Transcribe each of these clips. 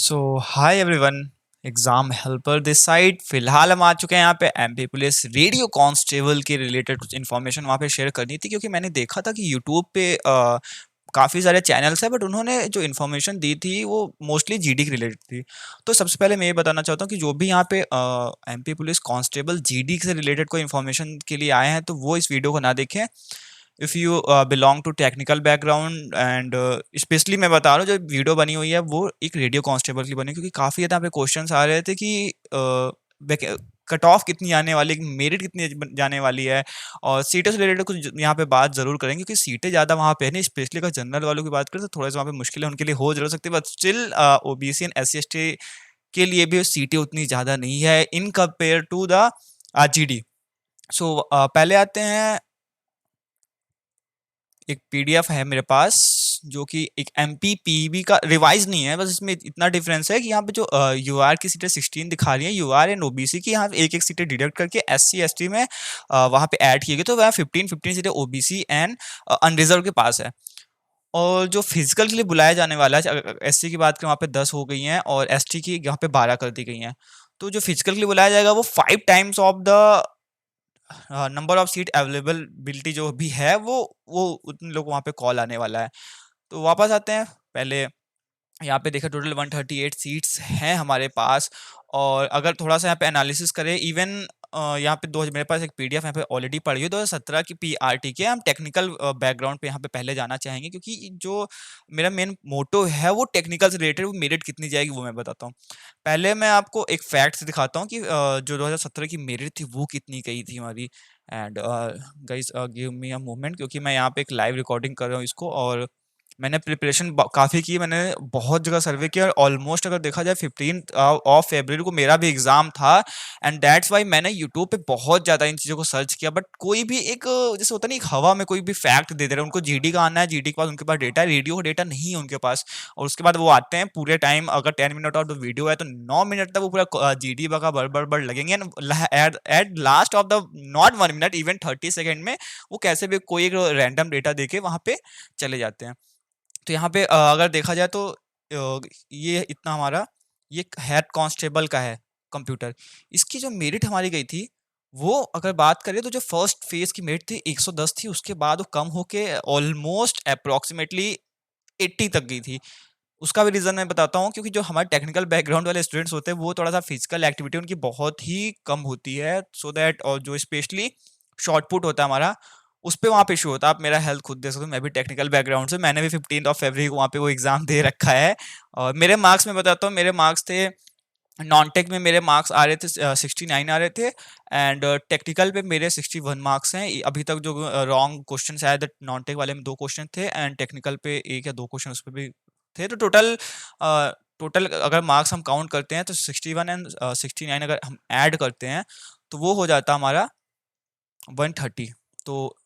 So hi everyone. Exam helper this side. फिलहाल हम आ चुके हैं यहाँ पे एमपी पुलिस रेडियो कांस्टेबल के रिलेटेड कुछ इन्फॉर्मेशन वहाँ पे शेयर करनी थी, क्योंकि मैंने देखा था कि यूट्यूब पे काफ़ी सारे चैनल्स हैं, बट उन्होंने जो इन्फॉर्मेशन दी थी वो मोस्टली जीडी के रिलेटेड थी। तो सबसे पहले मैं ये बताना चाहता हूँ कि जो भी यहाँ पे एमपी पुलिस कांस्टेबल जीडी से रिलेटेड कोई इन्फॉर्मेशन के लिए आए हैं तो वो इस वीडियो को ना देखें। If you belong to technical background and specially मैं बता रहा हूँ, जो वीडियो बनी हुई है वो एक रेडियो कांस्टेबल की बनी, क्योंकि काफ़ी ज़्यादा यहाँ पे क्वेश्चंस आ रहे थे कि कट ऑफ कितनी आने वाली है, मेरिट कितनी जाने वाली है, और सीटें से रिलेटेड कुछ यहाँ पे बात ज़रूर करेंगे, क्योंकि सीटें ज़्यादा वहाँ पे है नहीं। स्पेशली अगर जनरल वालों की बात करें तो थोड़ा सा वहाँ पे मुश्किलें उनके लिए हो जरूर सकती है, but still OBC and S C के लिए भी सीटें उतनी ज़्यादा नहीं है in compare to the GD. So पहले आते हैं, एक पीडीएफ है मेरे पास जो कि एक एमपीपीबी का रिवाइज नहीं है, बस इसमें इतना डिफरेंस है कि यहाँ पे जो यूआर की सीटें 16 दिखा रही है, यूआर एंड ओबीसी की यहाँ एक एक सीटें डिडक्ट करके एससी एसटी में वहाँ पे ऐड की गई, तो वह 15 15 सीटें ओबीसी एंड अनरिजर्व के पास है। और जो फिजिकल के लिए बुलाया जाने वाला है, एससी की बात करें वहाँ पे 10 हो गई हैं और एसटी की यहाँ पे 12 कर दी गई हैं। तो जो फिजिकल के लिए बुलाया जाएगा वो 5 times of the number of seat availability जो भी है वो उतने लोग वहाँ पे कॉल आने वाला है। तो वापस आते हैं पहले, यहाँ पे देखा टोटल 138 सीट्स हैं हमारे पास। और अगर थोड़ा सा यहाँ पे एनालिसिस करें, इवन यहाँ पे दो मेरे पास एक पीडीएफ यहाँ पे ऑलरेडी पड़ी है 2017 की पीआरटी के। हम टेक्निकल बैकग्राउंड पे यहाँ पे पहले जाना चाहेंगे, क्योंकि जो मेरा मेन मोटो है वो टेक्निकल से रिलेटेड, वो मेरिट कितनी जाएगी वो मैं बताता हूँ। पहले मैं आपको एक फैक्ट दिखाता हूँ कि जो 2017 की मेरिट थी वो कितनी गई थी हमारी। And guys give me a moment, क्योंकि मैं यहाँ पे एक लाइव रिकॉर्डिंग कर रहा हूँ इसको, और मैंने प्रिपरेशन काफ़ी की, मैंने बहुत जगह सर्वे किया, और ऑलमोस्ट अगर देखा जाए 15 ऑफ फरवरी को मेरा भी एग्जाम था। एंड दैट्स वाई मैंने यूट्यूब पे बहुत ज़्यादा इन चीज़ों को सर्च किया, बट कोई भी एक जैसे होता नहीं, एक हवा में कोई भी फैक्ट दे दे रहे हैं। उनको जीडी का आना है, जीडी के पास उनके पास डेटा है, रेडियो का डेटा नहीं है उनके पास। और उसके बाद वो आते हैं पूरे टाइम, अगर 10 मिनट और वीडियो है तो 9 मिनट तक वो पूरा जीडी का बड़ बड़ बड़ लगेंगे, and at last of the not 1 minute, even 30 second में वो कैसे भी कोई एक रैंडम डेटा देके वहाँ पे चले जाते हैं। तो यहाँ पे अगर देखा जाए तो ये इतना हमारा ये हेड कांस्टेबल का है कंप्यूटर। इसकी जो मेरिट हमारी गई थी, वो अगर बात करें तो जो फर्स्ट फेज की मेरिट थी 110 थी, उसके बाद वो कम होके ऑलमोस्ट अप्रोक्सीमेटली 80 तक गई थी। उसका भी रीज़न मैं बताता हूँ, क्योंकि जो हमारे टेक्निकल बैकग्राउंड वाले स्टूडेंट्स होते हैं वो थोड़ा सा फिजिकल एक्टिविटी उनकी बहुत ही कम होती है, सो दैट, और जो स्पेशली शॉर्ट पुट होता है हमारा, उस पे वहाँ पे इशू होता है। आप मेरा हेल्थ खुद देख सकते हो, मैं भी टेक्निकल बैकग्राउंड से, मैंने भी 15 ऑफ फरवरी को वहाँ पे वो एग्जाम दे रखा है। और मेरे मार्क्स मैं बताता हूँ, मेरे मार्क्स थे नॉन टेक में, मेरे मार्क्स आ रहे थे 69 आ रहे थे, एंड टेक्निकल पे मेरे 61 मार्क्स हैं। अभी तक जो रॉन्ग क्वेश्चन आए थे नॉन टेक वाले में 2 क्वेश्चन थे, एंड टेक्निकल पे 1 या 2 क्वेश्चन उस पर भी थे। तो टोटल अगर मार्क्स हम काउंट करते हैं तो 61 एंड 69 अगर हम ऐड करते हैं तो वो हो जाता हमारा 130। तो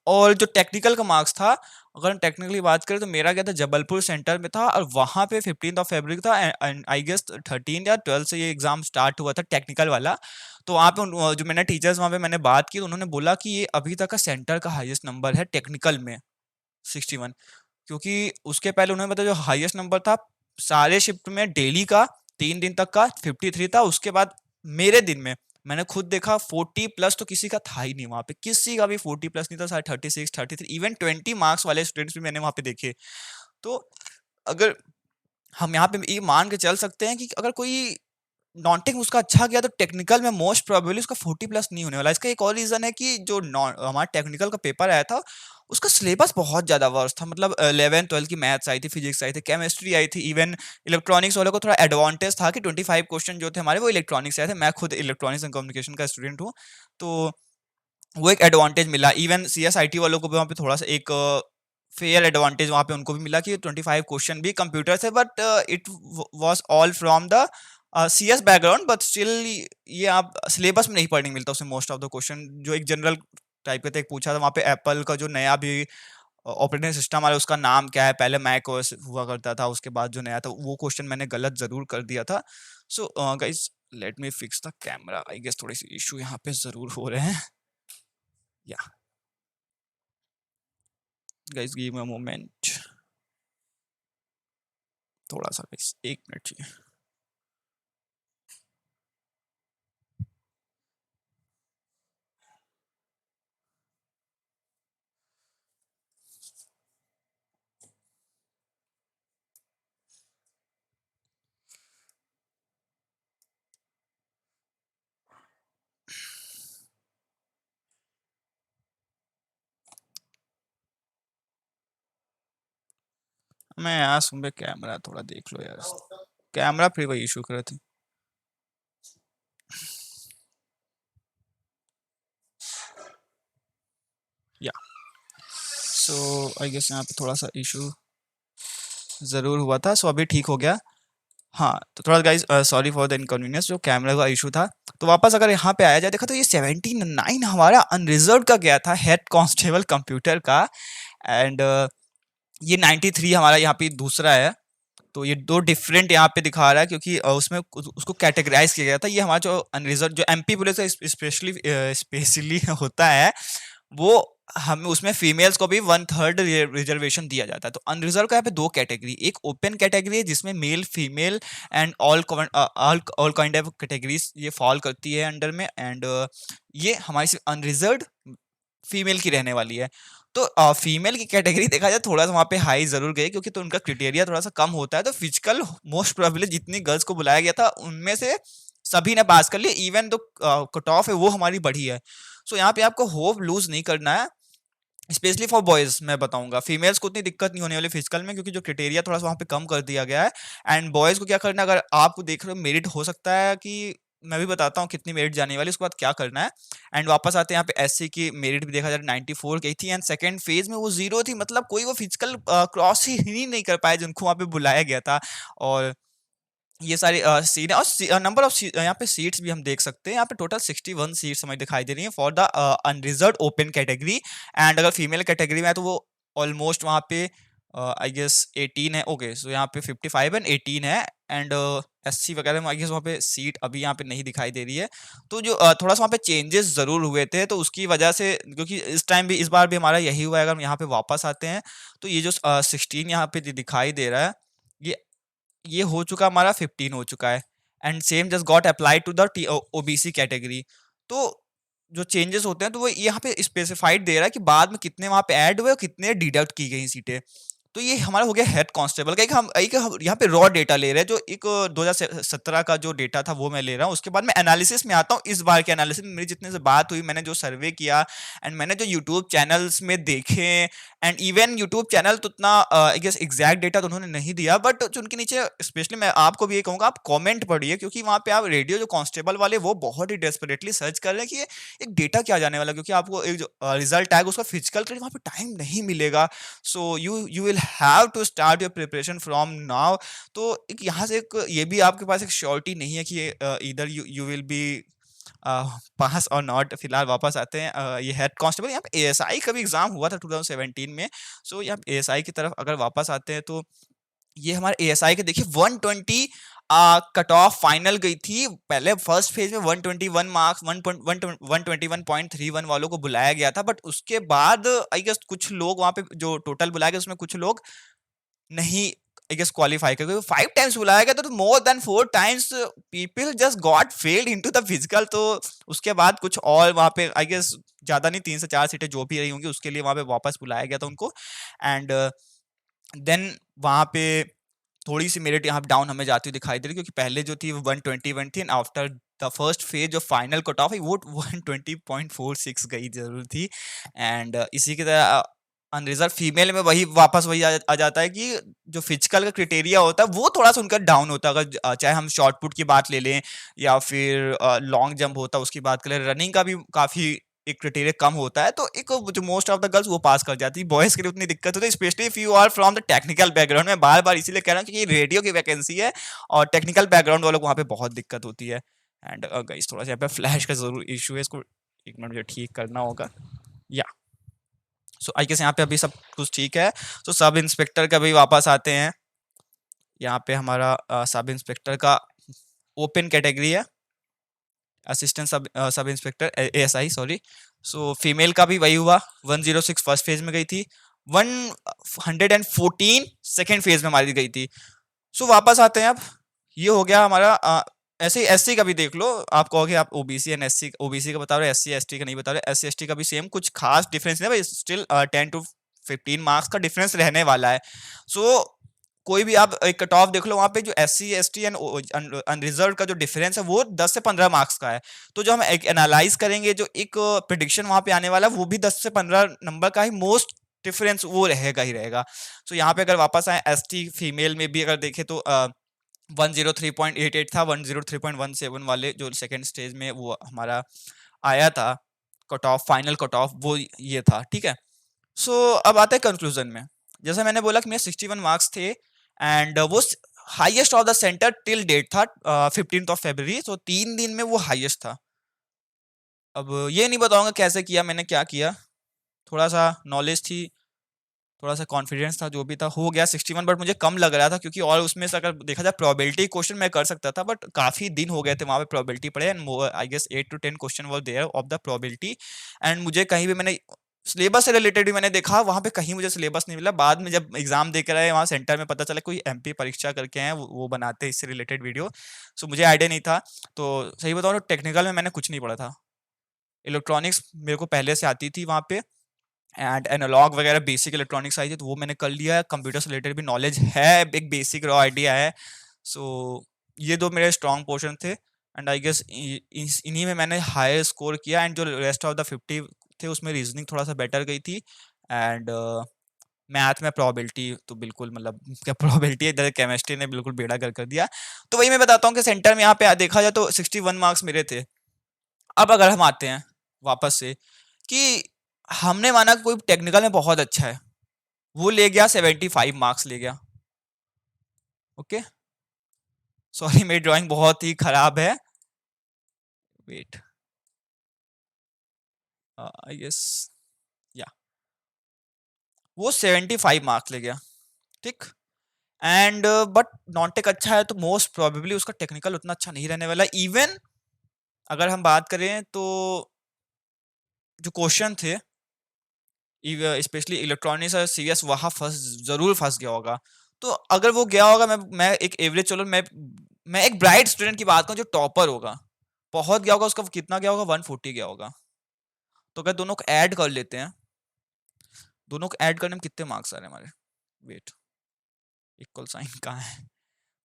और जो टेक्निकल का मार्क्स था, अगर हम टेक्निकली बात करें तो मेरा क्या था, जबलपुर सेंटर में था, और वहाँ पे 15 ऑफ फरवरी था, एंड आई गेस 13 या 12 से ये एग्जाम स्टार्ट हुआ था टेक्निकल वाला। तो वहाँ पे जो मैंने टीचर्स वहाँ पे मैंने बात की तो उन्होंने बोला कि ये अभी तक का सेंटर का हाईएस्ट नंबर है टेक्निकल में, 61। क्योंकि उसके पहले उन्होंने बताया जो हाईएस्ट नंबर था सारे शिफ्ट में डेली का 3 दिन तक का 53 था। उसके बाद मेरे दिन में मैंने खुद देखा 40 प्लस तो किसी का था ही नहीं, वहां पे किसी का भी 40 प्लस नहीं था, शायद 36 33, इवन 20 मार्क्स वाले स्टूडेंट्स भी मैंने वहां पे देखे। तो अगर हम यहाँ पे ये मान के चल सकते हैं कि अगर कोई नॉन टेक उसका अच्छा गया तो टेक्निकल में मोस्ट प्रोबेबली उसका 40 प्लस नहीं होने वाला। इसका एक और रीजन है कि जो हमारा टेक्निकल का पेपर आया था उसका सिलेबस बहुत ज्यादा वर्स था। मतलब 11 12 की मैथ्स आई थी, फिजिक्स आई थी, केमिस्ट्री आई थी, इवन इलेक्ट्रॉनिक्स वालों को थोड़ा एडवांटेज था कि 25 क्वेश्चन जो थे हमारे वो इलेक्ट्रॉनिक्स से आए थे। मैं खुद इलेक्ट्रॉनिक्स एंड कम्युनिकेशन का स्टूडेंट हूँ, तो वो एक एडवांटेज मिला। Even C S I T वालों को भी वहाँ पे थोड़ा सा एक फेयर एडवांटेज वहाँ पे उनको भी मिला कि 25 क्वेश्चन भी कंप्यूटर से, but it was all from the C S background, but still ये आप सिलेबस में नहीं पढ़ने मिलता उसमें मोस्ट ऑफ द क्वेश्चन। जो एक जनरल टाइप के थे, एक पूछा था वहाँ पे एप्पल का जो नया भी ऑपरेटिंग सिस्टम आ रहा है उसका नाम क्या है, पहले मैक ओएस हुआ करता था, उसके बाद जो नया था वो क्वेश्चन मैंने गलत जरूर कर दिया था। So guys let me fix the camera, I guess थोड़ी सी इशू यहाँ पे जरूर हो रहे हैं। या guys give me a moment. थोड़ा सा guys, एक मिनट चाहिए। मैं यहाँ सुबह कैमरा थोड़ा देख लो यार, कैमरा फिर वही इशू कर रहे थे। या सो आई गेस यहाँ पे थोड़ा सा इशू ज़रूर हुआ था, सो अभी ठीक हो गया। हाँ, तो थोड़ा guys sorry for the inconvenience, जो कैमरा का इशू था। तो वापस अगर यहाँ पे आया जाए, देखा तो ये 79 हमारा अनरिजर्व का गया था हेड कांस्टेबल कंप्यूटर का। एंड ये 93 हमारा यहाँ पे दूसरा है। तो ये दो डिफरेंट यहाँ पे दिखा रहा है, क्योंकि उसमें उसको कैटेगराइज किया गया था। ये हमारा जो अनरिजर्व जो एमपी पुलिस स्पेशली स्पेशली होता है, वो हमें उसमें फीमेल्स को भी 1/3 रिजर्वेशन दिया जाता है। तो अनरिजर्व का यहाँ पे दो कैटेगरी, एक ओपन कैटेगरी है जिसमें male female and all kind of categories ये फॉल करती है अंडर में। एंड ये हमारी सिर्फ अनरिजर्व फीमेल की रहने वाली है। तो फीमेल की कैटेगरी देखा जाए थोड़ा सा वहाँ पे हाई जरूर गए, क्योंकि तो उनका क्राइटेरिया थोड़ा सा कम होता है। तो फिजिकल मोस्ट प्रोबेबली जितनी गर्ल्स को बुलाया गया था उनमें से सभी ने पास कर लिया, इवन तो कट ऑफ है वो हमारी बढ़ी है। सो यहाँ पे आपको होप लूज नहीं करना है, स्पेशली फॉर बॉयज। मैं बताऊंगा फीमेल्स को उतनी दिक्कत नहीं होने वाली फिजिकल में, क्योंकि जो क्राइटेरिया थोड़ा सा वहाँ पे कम कर दिया गया है। एंड बॉयज को क्या करना है, अगर आप देख रहे हो मेरिट हो सकता है कि मैं भी बताता हूँ कितनी मेरिट जाने वाली, उसके बाद क्या करना है। एंड वापस आते हैं यहाँ पे एससी की मेरिट भी देखा जाए 94 गई थी, एंड सेकंड फेज में वो 0 थी। मतलब कोई वो फिजिकल क्रॉस ही नहीं कर पाए जिनको वहाँ पे बुलाया गया था। और ये सारी सीट है, और नंबर ऑफ यहाँ पे सीट्स भी हम देख सकते हैं। यहाँ पे टोटल 61 सीट्स हमें दिखाई दे रही हैं for the unreserved open category. And अगर फीमेल कैटेगरी में है तो वो ऑलमोस्ट वहाँ पे आई गेस 18 है। ओके, सो यहाँ पे 55 एंड 18 है। एंड एससी वगैरह में आई गेस वहाँ पे सीट अभी यहाँ पे नहीं दिखाई दे रही है। तो जो थोड़ा सा वहाँ पे चेंजेस ज़रूर हुए थे, तो उसकी वजह से, क्योंकि इस टाइम भी इस बार भी हमारा यही हुआ है। अगर हम यहाँ पे वापस आते हैं तो ये जो 16 यहाँ पे दिखाई दे रहा है, ये ये हो चुका हमारा 15 हो चुका है। And same just got applied to the OBC category. तो जो चेंजेस होते हैं तो वो यहाँ पे स्पेसिफाइड दे रहा है कि बाद में कितने वहाँ पे ऐड हुए और कितने डिडक्ट की गई सीटें। तो ये हमारा हो गया हेड कांस्टेबल का। एक हम यहाँ पे रॉ डेटा ले रहे हैं, जो एक 2017 का जो डेटा था वो मैं ले रहा हूँ। उसके बाद मैं एनालिसिस में आता हूँ। इस बार के एनालिसिस में मेरी जितने से बात हुई, मैंने जो सर्वे किया एंड मैंने जो यूट्यूब चैनल्स में देखे, एंड इवन यूट्यूब चैनल तो उतना आई गेस एग्जैक्ट डेटा तो उन्होंने नहीं दिया, बट जो उनके नीचे स्पेशली मैं आपको भी ये कहूँगा आप कमेंट पढ़िए, क्योंकि वहाँ पे आप रेडियो जो कांस्टेबल वाले वो बहुत ही डेस्परेटली सर्च कर रहे हैं कि ये एक डेटा क्या जाने वाला है, क्योंकि आपको एक जो रिजल्ट आएगा उसका फिजिकल का वहाँ पे टाइम नहीं मिलेगा। So you will have to start your preparation from now. तो एक यहाँ से एक ये भी आपके पास एक श्योरिटी नहीं है कि इधर यू विल बी पास और नॉट। फिलहाल वापस आते हैं ये हेड कांस्टेबल। यहाँ पे एएसआई का भी एग्जाम हुआ था 2017 में। सो यहाँ एएसआई की तरफ अगर वापस आते हैं तो ये हमारे एएसआई के देखिए 120 कट ऑफ फाइनल गई थी। पहले फर्स्ट फेज में 121 मार्क्स 121.31 वालों को बुलाया गया था, बट उसके बाद आई गेस कुछ लोग वहां पे जो टोटल बुलाया गया उसमें कुछ लोग नहीं आई गेस क्वालिफाई कर गए। 5 टाइम्स बुलाया गया था, तो more than 4 times people just got failed into the physical. तो उसके बाद कुछ और वहां पे आई गेस ज्यादा नहीं 3 से 4 सीटें जो भी रही होंगी उसके लिए वहां पे वापस बुलाया गया था उनको। एंड देन वहां पे थोड़ी सी मेरिट यहाँ डाउन हमें जाती हुई दिखाई दे रही, क्योंकि पहले जो थी वो 121 थी, and after the first phase जो फाइनल कट ऑफ है वो 120.46 गई जरूर थी। एंड इसी की तरह अनरिजर्व फीमेल में वही आ जाता है कि जो फिजिकल का क्राइटेरिया होता है वो थोड़ा सा उनका डाउन होता है। अगर चाहे हम शॉर्ट पुट की बात ले लें या फिर लॉन्ग जंप होता है उसकी बात करें, रनिंग का भी काफी एक क्राइटेरिया कम होता है। तो एक जो मोस्ट ऑफ द गर्ल्स वो पास कर जाती है, बॉयज के लिए उतनी दिक्कत होती है, specially if you are from the technical background. मैं बार बार इसीलिए कह रहा हूँ कि ये रेडियो की वैकेंसी है और टेक्निकल बैकग्राउंड वालों को वहाँ पे बहुत दिक्कत होती है। एंड गाइस थोड़ा सा यहाँ पे फ्लैश का जरूर इशू है, इसको एक मिनट मुझे ठीक करना होगा। या सो आई गेस यहाँ पे अभी सब कुछ ठीक है। तो सब इंस्पेक्टर का भी वापस आते हैं। यहाँ पे हमारा सब इंस्पेक्टर का ओपन कैटेगरी है, assistant sub inspector ASI sorry. So female का भी वही हुआ, 106 फर्स्ट फेज में गई थी, 114 सेकेंड फेज में हमारी गई थी। सो वापस आते हैं अब, ये हो गया हमारा ऐसे ही एससी का भी देख लो, आप कहोगे आप ओबीसी एंड एससी, ओबीसी का बता रहे हो, एससी एसटी का नहीं बता रहे, एससी एसटी का भी सेम कुछ खास डिफरेंस नहीं है भाई, स्टिल 10 to 15 मार्क्स का डिफरेंस रहने वाला है। सो कोई भी आप एक कट ऑफ देख लो, वहां पे जो एससी एसटी एंड अनरिजर्व का जो डिफरेंस है वो 10 से 15 मार्क्स का है। तो जो हम एक एनालाइज करेंगे, जो एक प्रिडिक्शन वहां पे आने वाला है वो भी 10 से 15 नंबर का ही मोस्ट डिफरेंस वो रहेगा ही रहेगा। सो यहाँ पे अगर वापस आए एसटी फीमेल में भी अगर देखें तो 103.88 था, 103.17 वाले जो सेकंड स्टेज में वो हमारा आया था cut off, final cut off वो ये था, ठीक है। सो अब आता है कंक्लूजन में, जैसा मैंने बोला कि मेरे 61 मार्क्स थे, एंड वो highest of the centre till date था 15 फरवरी, तो 3 दिन में वो हाईएस्ट था। अब ये नहीं बताऊंगा कैसे किया मैंने, क्या किया, थोड़ा सा नॉलेज थी, थोड़ा सा कॉन्फिडेंस था, जो भी था हो गया 61, बट मुझे कम लग रहा था क्योंकि और उसमें से अगर देखा जाए प्रोबेबिलिटी क्वेश्चन मैं कर सकता था, बट काफी दिन हो गए थे वहां पे प्रोबेबिलिटी पढ़े, and I guess 8 to 10 question were there of the probability. And मुझे कहीं भी मैंने सिलेबस से रिलेटेड भी मैंने देखा, वहां पे कहीं मुझे सिलेबस नहीं मिला, बाद में जब एग्जाम दे कर आए वहाँ सेंटर में पता चला कोई एमपी परीक्षा करके हैं, वो बनाते हैं इससे रिलेटेड वीडियो। सो मुझे आइडिया नहीं था। तो सही बताऊँ तो टेक्निकल में मैंने कुछ नहीं पढ़ा था, इलेक्ट्रॉनिक्स मेरे को पहले से आती थी वहाँ पे, एंड एनालॉग वगैरह बेसिक इलेक्ट्रॉनिक्स आई थी तो वो मैंने कर लिया है, कंप्यूटर से रिलेटेड भी नॉलेज है, एक बेसिक रॉ आइडिया है। सो ये दो मेरे स्ट्रॉन्ग पोर्शन थे, एंड आई गेस इन्हीं में मैंने हायर स्कोर किया, एंड जो रेस्ट ऑफ द 50 थे उसमें रीजनिंग थोड़ा सा बेटर गई थी, एंड मैथ में प्रोबेबिलिटी तो बिल्कुल मतलब क्या प्रोबेबिलिटी है, इधर केमिस्ट्री ने बिल्कुल बेड़ा कर दिया। तो वही मैं बताता हूँ कि सेंटर में यहाँ पे देखा जाए तो 61 मार्क्स मेरे थे। अब अगर हम आते हैं वापस से कि हमने माना कोई टेक्निकल में बहुत अच्छा है, वो ले गया 75 मार्क्स ले गया, ओके। सॉरी मेरी ड्राइंग बहुत ही खराब है, वेट, आई गेस या वो 75 मार्क्स ले गया, ठीक। एंड बट नॉन टेक अच्छा है तो मोस्ट प्रोबेबली उसका टेक्निकल उतना अच्छा नहीं रहने वाला। इवन अगर हम बात करें तो जो क्वेश्चन थे स्पेशली इलेक्ट्रॉनिक्स और सीएस वहाँ जरूर फंस गया होगा। तो अगर वो गया होगा, मैं एक एवरेज, चलो मैं एक ब्राइट स्टूडेंट की बात करूँ जो टॉपर होगा, बहुत गया होगा, उसका कितना गया होगा, 140 गया होगा। तो अगर दोनों को ऐड कर लेते हैं, दोनों को ऐड करने में कितने मार्क्स आ रहे हैं हमारे, वेट, इक्वल साइन कहाँ है,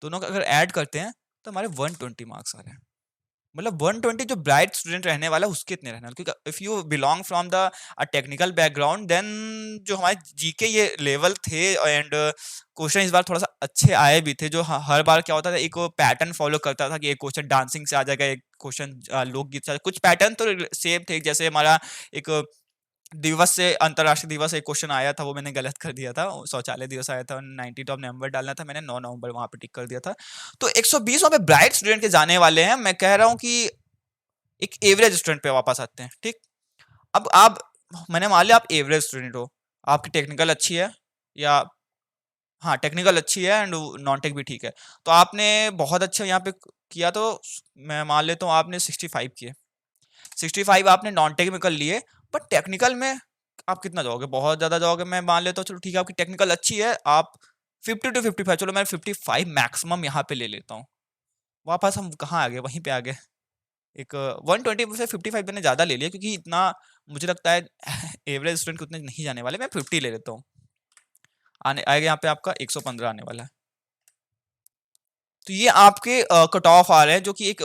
दोनों का अगर ऐड करते हैं तो हमारे 120 मार्क्स आ रहे हैं। मतलब 120 जो ब्राइट स्टूडेंट रहने वाला है उसके इतने रहने वाले, क्योंकि if you belong from the technical background then जो हमारे जीके ये लेवल थे, एंड क्वेश्चन इस बार थोड़ा सा अच्छे आए भी थे, जो हर बार क्या होता था एक पैटर्न फॉलो करता था कि एक क्वेश्चन डांसिंग से आ जाएगा, एक क्वेश्चन लोकगीत से, कुछ पैटर्न तो सेम थे। जैसे हमारा एक दिवस से अंतरराष्ट्रीय दिवस एक क्वेश्चन आया था, वो मैंने गलत कर दिया था, शौचालय दिवस आया था 19 नवंबर डालना था, मैंने 9 नवंबर वहां पे टिक कर दिया था। तो 120 वहां पे ब्राइट स्टूडेंट के जाने वाले हैं। मैं कह रहा हूँ कि एक एवरेज स्टूडेंट पे वापस आते हैं, ठीक। अब आप, मैंने मान लिया आप एवरेज स्टूडेंट हो, आपकी टेक्निकल अच्छी है, या हाँ टेक्निकल अच्छी है एंड नॉन टेक भी ठीक है, तो आपने बहुत अच्छा यहाँ पे किया, तो मैं मान लेता हूँ आपने 65 किए, 65 आपने नॉन टेक में कर लिए, बट टेक्निकल में आप कितना जाओगे, बहुत ज्यादा जाओगे। मैं मान लेता हूँ चलो ठीक है आपकी टेक्निकल अच्छी है, आप 50 to 55, चलो मैं 55 मैक्सिमम यहाँ पे ले लेता हूँ। वापस हम कहाँ आ गए, वहीं पे आ गए, एक 120 से 55 मैंने ज्यादा ले लिया, क्योंकि इतना मुझे लगता है एवरेज स्टूडेंट को उतने नहीं जाने वाले, मैं 50 ले लेता हूँ, आने आएगा यहाँ पे आपका 115 आने वाला है। तो ये आपके कट ऑफ आ रहे हैं, जो कि एक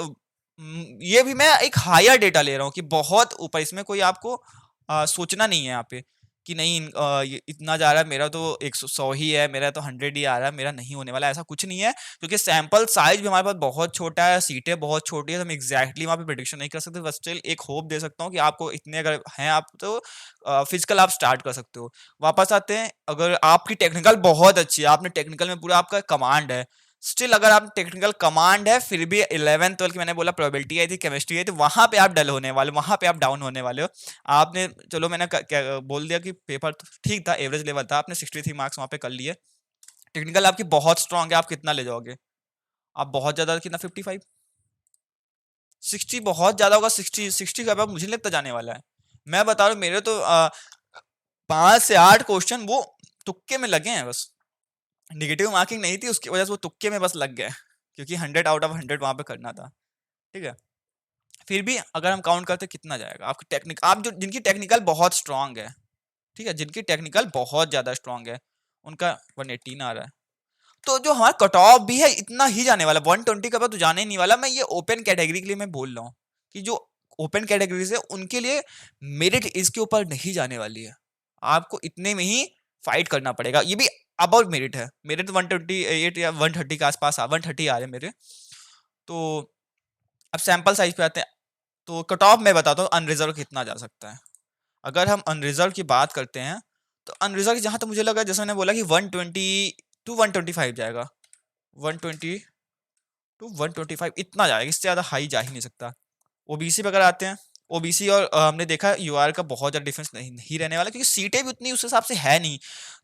ये भी मैं एक हायर डेटा ले रहा हूँ कि बहुत ऊपर, इसमें कोई आपको सोचना नहीं है यहाँ पे कि नहीं ये इतना जा रहा है, मेरा तो 100 ही है, मेरा तो 100 ही आ रहा है, मेरा नहीं होने वाला, ऐसा कुछ नहीं है, क्योंकि सैंपल साइज भी हमारे पास बहुत छोटा है, सीटें बहुत छोटी है, तो हम एग्जैक्टली वहाँ पे प्रेडिक्शन नहीं कर सकते, बस स्टिल एक होप दे सकता हूँ कि आपको इतने अगर हैं आप तो फिजिकल आप स्टार्ट कर सकते हो। वापस आते हैं, अगर आपकी टेक्निकल बहुत अच्छी है, आपने टेक्निकल में पूरा आपका कमांड है, स्टिल अगर आप टेक्निकल कमांड है, फिर भी 11th 12th की मैंने बोला प्रोबेबिलिटी आई थी, केमिस्ट्री आई थी, वहां पे आप डल होने वाले, वहां पे आप डाउन होने वाले हो। आपने चलो मैंने क्या बोल दिया कि पेपर ठीक था, एवरेज लेवल था, आपने 63 मार्क्स वहां पे कर लिए, टेक्निकल आपकी बहुत स्ट्रांग है, आप कितना ले जाओगे, आप बहुत ज्यादा कितना 55, 60 बहुत ज्यादा होगा, 60 का मुझे नहीं लगता जाने वाला है। मैं बता रहा हूँ मेरे तो 5 से 8 क्वेश्चन वो तुक्के में लगे हैं बस, नेगेटिव मार्किंग नहीं थी, उसकी वजह से वो तुक्के में बस लग गए, क्योंकि 100 आउट ऑफ 100 वहाँ पे करना था। ठीक है? फिर भी अगर हम काउंट करते कितना जाएगा? आपकी टेक्निक आप जो जिनकी टेक्निकल बहुत स्ट्रॉन्ग है, ठीक है? जिनकी टेक्निकल बहुत ज़्यादा स्ट्रॉन्ग है, उनका 118 आ रहा है। तो जो हमारा कट ऑफ भी है इतना ही जाने वाला, 120 का तो जाने ही नहीं वाला। मैं ये ओपन कैटेगरी के लिए मैं बोल रहा हूँ कि जो ओपन कैटेगरीज है उनके लिए मेरिट इसके ऊपर नहीं जाने वाली है। आपको इतने में ही फाइट करना पड़ेगा। ये भी अबाउट मेरिट है, मेरिट 128 या 130 के आसपास 130 आ रहे हैं मेरे। तो अब सैंपल साइज पे आते हैं। तो कट ऑफ मैं बताता हूँ अनरिजर्व कितना जा सकता है। अगर हम अनरिजर्व की बात करते हैं तो अनरिजर्व जहां तक मुझे लगा, जैसे मैंने बोला कि 120 टू 125 जाएगा, 120 टू 125 इतना जाएगा, इससे ज़्यादा हाई जा ही नहीं सकता। ओबीसी पे अगर आते हैं, ओबीसी और हमने देखा यूआर का बहुत ज़्यादा डिफरेंस नहीं रहने वाला, क्योंकि सीटें भी उतनी उस हिसाब से है नहीं।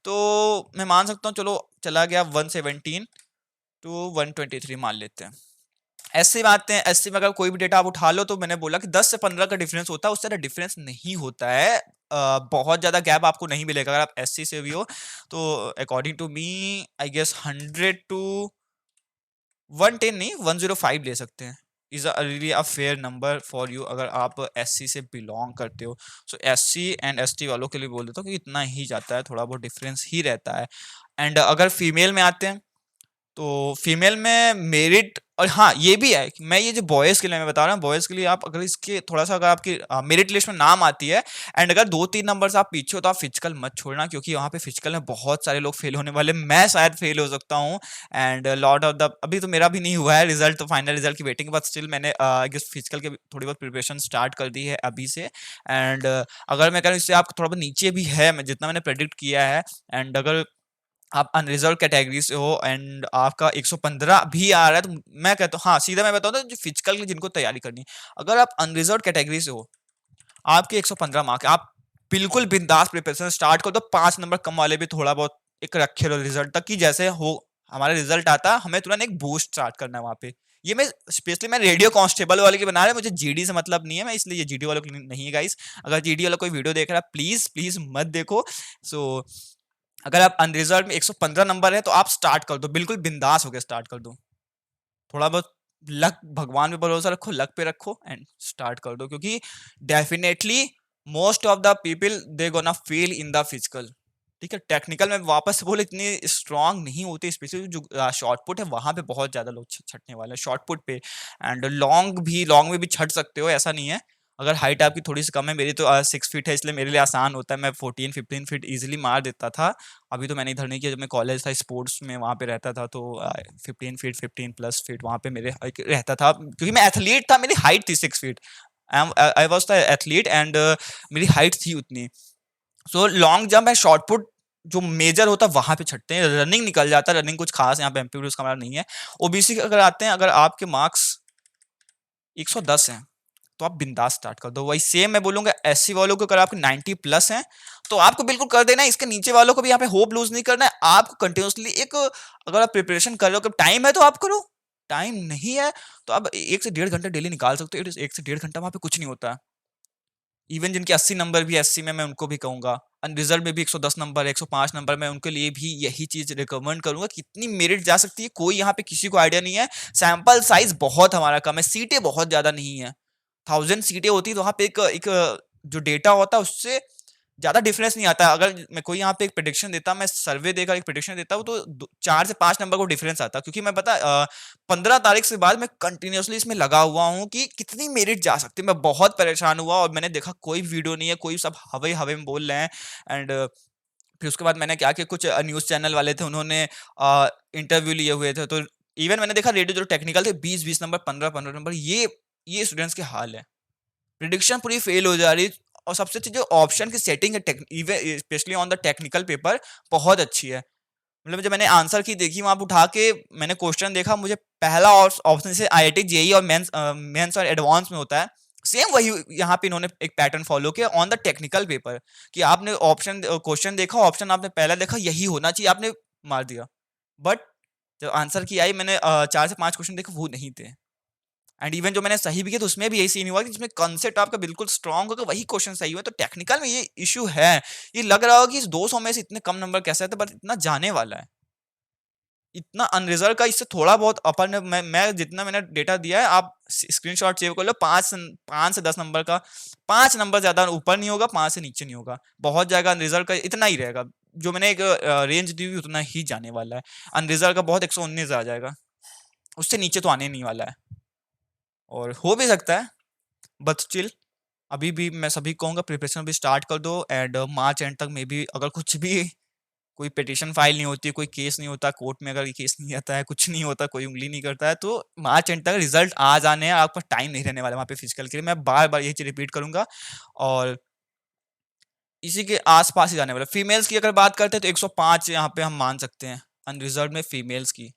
तो मैं मान सकता हूँ, चलो चला गया 117 टू 123 मान लेते हैं। ऐसे बात है, एससी में अगर कोई भी डेटा आप उठा लो तो मैंने बोला कि 10 से 15 का डिफरेंस होता है, उससे ज़्यादा डिफरेंस नहीं होता है। बहुत ज़्यादा गैप आपको नहीं मिलेगा अगर आप एससी से भी हो। तो according to me I guess 100 to 110 नहीं 105 ले सकते हैं। Is really a fair number for you अगर आप एससी से बिलोंग करते हो। सो एससी एंड एसटी वालों के लिए बोल देता हूँ कि इतना ही जाता है, थोड़ा बहुत डिफरेंस ही रहता है। एंड अगर फीमेल में आते हैं तो फीमेल में मेरिट, और हाँ ये भी है कि मैं ये जो बॉयज़ के लिए मैं बता रहा हूँ, बॉयज़ के लिए आप अगर इसके थोड़ा सा अगर आपकी मेरिट लिस्ट में नाम आती है एंड अगर 2-3 नंबर से आप पीछे हो तो आप फिजिकल मत छोड़ना, क्योंकि वहाँ पे फिजिकल में बहुत सारे लोग फेल होने वाले, मैं शायद फेल हो सकता हूँ। एंड लॉट ऑफ द अभी तो मेरा भी नहीं हुआ है रिजल्ट, तो फाइनल रिजल्ट की वेटिंग, बट स्टिल मैंने फिजिकल के थोड़ी बहुत प्रिपरेशन स्टार्ट कर दी है अभी से। एंड अगर मैं कह रहा हूँ इससे आप थोड़ा बहुत नीचे भी है मैं जितना मैंने प्रेडिक्ट किया है, एंड अगर आप अनरिजर्व कैटेगरी से हो एंड आपका 115 भी आ रहा है, तो मैं कहता हूँ हाँ सीधा मैं बताऊँ तो जो फिजिकल की जिनको तैयारी करनी है, अगर आप अनरिजर्व कैटेगरी से हो, आपके 115 मार्क है, आप बिल्कुल बिंदास प्रिपरेशन स्टार्ट कर दो। 5 नंबर कम वाले भी थोड़ा बहुत एक रखे रहो रिजल्ट तक, की जैसे हो हमारा रिजल्ट आता हमें तुरंत एक बूस्ट स्टार्ट करना है वहाँ पे। ये मैं स्पेशली मैं रेडियो कांस्टेबल वाले की बना रहा है, मुझे जीडी से मतलब नहीं है, मैं इसलिए ये जीडी वालों के लिए नहीं है गाइस। अगर जीडी वाला कोई वीडियो देख रहा है प्लीज प्लीज मत देखो। सो अगर आप अनरिजर्व में 115 नंबर है तो आप स्टार्ट कर दो, बिल्कुल बिंदास होकर स्टार्ट कर दो। थोड़ा बहुत लक, भगवान पे भरोसा रखो, लक पे रखो एंड स्टार्ट कर दो, क्योंकि definitely most of the people they gonna fail in the physical. ठीक है? टेक्निकल में वापस से बोले इतनी स्ट्रांग नहीं होती, स्पेशली जो शॉर्ट पुट है वहां पे बहुत ज्यादा लोग छटने वाले हैं शॉर्ट पुट पे। एंड लॉन्ग में भी छट सकते हो, ऐसा नहीं है। अगर हाइट आपकी थोड़ी सी कम है, मेरी तो 6 फीट है, इसलिए मेरे लिए आसान होता है, मैं 14-15 फीट इजिली मार देता था। अभी तो मैंने इधर नहीं किया, जब मैं कॉलेज था स्पोर्ट्स में वहाँ पे रहता था तो 15 फीट 15+ फीट वहाँ पे मेरे रहता था, क्योंकि मैं एथलीट था, मेरी हाइट थी 6 feet. I was the athlete and मेरी हाइट थी उतनी। So long jump and short put जो मेजर होता है वहां पे छटते हैं, रनिंग निकल जाता है, रनिंग कुछ खास यहाँ पे एमपी का हमारा नहीं है। ओबीसी अगर आते हैं, अगर आपके मार्क्स 110 हैं तो आप बिंदास स्टार्ट कर दो। वही सेम मैं बोलूंगा एससी वालों को, अगर आपके 90+ हैं तो आपको बिल्कुल कर देना है। इसके नीचे वालों को भी यहाँ पे होप लूज नहीं करना है, आपको कंटिन्यूसली एक, अगर आप प्रिपरेशन कर रहे हो, टाइम है तो आप करो, टाइम नहीं है तो आप 1 से 1.5 घंटा डेली निकाल सकते हो। 1 से 1.5 घंटा वहां पे कुछ नहीं होता। इवन जिनके 80 नंबर भी एससी में, मैं उनको भी कहूंगा, अनरिजर्व में भी 110 नंबर 105 नंबर, मैं उनके लिए भी यही चीज रिकमेंड करूंगा। कितनी मेरिट जा सकती है कोई यहाँ पे किसी को आइडिया नहीं है। सैंपल साइज बहुत हमारा कम है, सीटें बहुत ज्यादा नहीं है। 1000 सीटें होती तो वहां पे एक जो डेटा होता है उससे ज्यादा डिफरेंस नहीं आता। अगर मैं कोई यहाँ पे एक प्रेडिक्शन देता, मैं सर्वे देकर एक प्रेडिक्शन देता हूँ तो 4 से 5 नंबर को डिफरेंस आता, क्योंकि मैं पता 15 तारीख से बाद मैं कंटिन्यूसली इसमें लगा हुआ हूँ कि कितनी मेरिट जा सकती है। मैं बहुत परेशान हुआ और मैंने देखा कोई वीडियो नहीं है, कोई सब हवे हवे में बोल रहे हैं। एंड फिर उसके बाद मैंने क्या किया, कुछ न्यूज चैनल वाले थे, उन्होंने इंटरव्यू लिए हुए थे, तो इवन मैंने देखा रेडियो जो टेक्निकल थे 20-20 नंबर 15-15 नंबर, ये स्टूडेंट्स के हाल है। प्रिडिक्शन पूरी फेल हो जा रही है। और सबसे अच्छी जो ऑप्शन की सेटिंग है specially on the technical paper, बहुत अच्छी है। मतलब जब मैंने आंसर की देखी वहां पे उठा के मैंने क्वेश्चन देखा, मुझे पहला ऑप्शन से आईआईटी जेई और मेंस और एडवांस में होता है, सेम वही यहाँ पे इन्होंने एक पैटर्न फॉलो किया ऑन द टेक्निकल पेपर, कि आपने ऑप्शन क्वेश्चन देखा, ऑप्शन आपने पहला देखा यही होना चाहिए, आपने मार दिया। बट जब आंसर की आई, मैंने 4 से 5 क्वेश्चन देखे, वो नहीं थे। एंड इवन जो मैंने सही भी किया तो उसमें भी यही सीन हुआ कि जिसमें कॉन्सेप्ट आपका बिल्कुल स्ट्रांग होगा वही क्वेश्चन सही हुआ। तो टेक्निकल में ये इशू है। ये लग रहा हो कि इस 200 में से इतने कम नंबर कैसे आते, बट इतना जाने वाला है। इतना अनरिजर्व का इससे थोड़ा बहुत अपन ने मैं जितना मैंने डेटा दिया है आप स्क्रीनशॉट सेव कर लो। 5 से 10 नंबर का, 5 नंबर ज्यादा ऊपर नहीं होगा, 5 से नीचे नहीं होगा, बहुत जाएगा। अनरिजर्व का इतना ही रहेगा, जो मैंने एक रेंज दी हुई उतना ही जाने वाला है। अनरिजर्व का बहुत 119 आ जाएगा, उससे नीचे तो आने नहीं वाला है। और हो भी सकता है, बट स्टिल अभी भी मैं सभी को कहूंगा प्रिपरेशन भी स्टार्ट कर दो। एंड मार्च एंड तक मे बी अगर कुछ भी कोई पिटीशन फाइल नहीं होती, कोई केस नहीं होता कोर्ट में, अगर ये केस नहीं आता है, कुछ नहीं होता, कोई उंगली नहीं करता है, तो मार्च एंड तक रिजल्ट आ जाने हैं। आपके पास टाइम नहीं रहने वाला वहाँ पे फिजिकल के लिए, मैं बार बार ये चीज रिपीट करूंगा। और इसी के आसपास ही जाने वाला। फीमेल्स की अगर बात करते हैं तो 105 यहाँ पे हम मान सकते हैं अनरिजर्व में फीमेल्स की।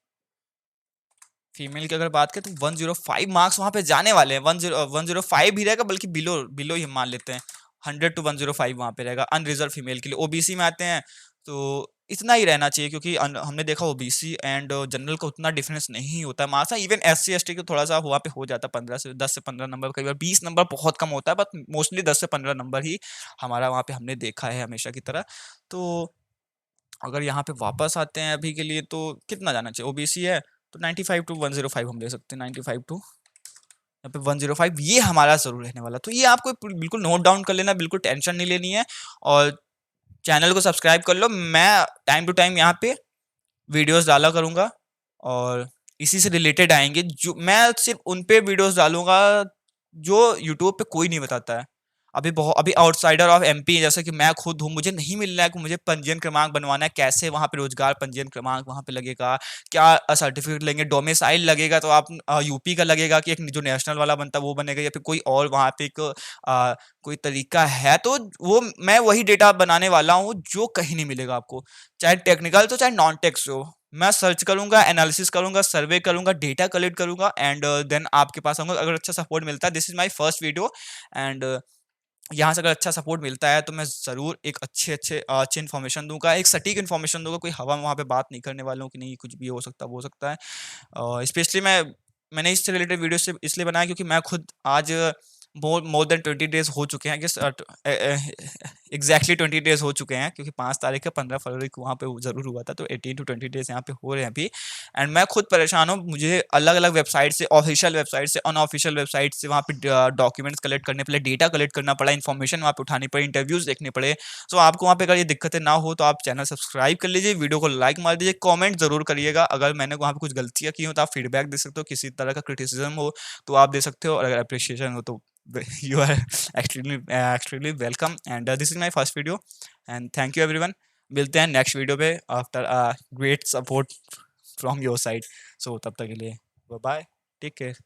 फीमेल की अगर बात करें तो 105 मार्क्स वहां पे जाने वाले हैं। 105 भी रहेगा, बल्कि बिलो बिलो ही हम मान लेते हैं। 100 to 105 वहां पे रहेगा अनरिजर्व फीमेल के लिए। ओबीसी में आते हैं तो इतना ही रहना चाहिए, क्योंकि हमने देखा ओबीसी एंड जनरल का उतना डिफरेंस नहीं होता है मार्क्स। इवन एससी एसटी को थोड़ा सा वहाँ पे हो जाता है 10 से 15 नंबर, कई बार 20 नंबर बहुत कम होता है, बट मोस्टली 10 से 15 नंबर ही हमारा वहाँ पे हमने देखा है हमेशा की तरह। तो अगर यहाँ पे वापस आते हैं अभी के लिए, तो कितना जाना चाहिए? ओबीसी है तो 95 to 105 हम ले सकते हैं। 95 टू यहाँ पे 105 ये हमारा जरूर रहने वाला। तो ये आपको बिल्कुल नोट डाउन कर लेना, बिल्कुल टेंशन नहीं लेनी है। और चैनल को सब्सक्राइब कर लो, मैं टाइम टू टाइम यहाँ पे वीडियोस डाला करूंगा, और इसी से रिलेटेड आएंगे। जो मैं सिर्फ उन पे वीडियोस डालूंगा जो यूट्यूब पे कोई नहीं बताता है। अभी आउटसाइडर ऑफ एमपी जैसे कि मैं खुद हूँ, मुझे नहीं मिल रहा है कि मुझे पंजीयन क्रमांक बनवाना है, कैसे वहाँ पे रोजगार पंजीयन क्रमांक वहाँ पे लगेगा, क्या सर्टिफिकेट लेंगे, डोमिसाइल लगेगा तो आप यूपी का लगेगा कि एक जो नेशनल वाला बनता है वो बनेगा, या फिर कोई और वहाँ पे एक कोई तरीका है। तो वो मैं वही डेटा बनाने वाला हूँ जो कहीं नहीं मिलेगा आपको, चाहे टेक्निकल तो चाहे नॉन टेक्स हो। मैं सर्च करूंगा, एनालिसिस करूंगा, सर्वे करूंगा, डेटा कलेक्ट करूंगा, एंड देन आपके पास आऊंगा। अगर अच्छा सपोर्ट मिलता है, this is my first video, and यहाँ से अगर अच्छा सपोर्ट मिलता है तो मैं ज़रूर एक अच्छे इन्फॉर्मेशन दूंगा, एक सटीक इन्फॉर्मेशन दूंगा। कोई हवा में वहाँ पे बात नहीं करने वाला हूँ कि नहीं कुछ भी हो सकता है, वो हो सकता है। स्पेशली मैंने इससे रिलेटेड वीडियो से इसलिए बनाया क्योंकि मैं खुद आज मोर देन 20 डेज हो चुके हैं, एग्जैक्टली 20 डेज हो चुके हैं, क्योंकि 5 तारीख है, 15 फरवरी को वहाँ पे ज़रूर हुआ था, तो 18 to 20 डेज यहाँ पे हो रहे हैं अभी। एंड मैं खुद परेशान हूँ, मुझे अलग अलग वेबसाइट से, ऑफिशियल वेबसाइट से, अनऑफिशियल वेबसाइट से वहाँ पे डॉक्यूमेंट्स कलेक्ट करने पड़े, डेटा कलेक्ट करना पड़ा, इन्फॉर्मेशन वहाँ पे उठानी पड़ी, इंटरव्यूज देखने पड़े। तो आपको वहाँ पे अगर ये दिक्कतें ना हो तो आप चैनल सब्सक्राइब कर लीजिए, वीडियो को लाइक मार दीजिए, कॉमेंट जरूर करिएगा। अगर मैंने वहाँ पे कुछ गलतियाँ की हो तो आप फीडबैक दे सकते हो, किसी तरह का क्रिटिसिज्म हो तो आप दे सकते हो, और अगर अप्रिशिएशन हो तो you are extremely welcome, and this is my first video, and thank you everyone। मिलते हैं नेक्स्ट वीडियो पे after great support from your side. So तब तक के लिए बाय बाय, टेक केयर।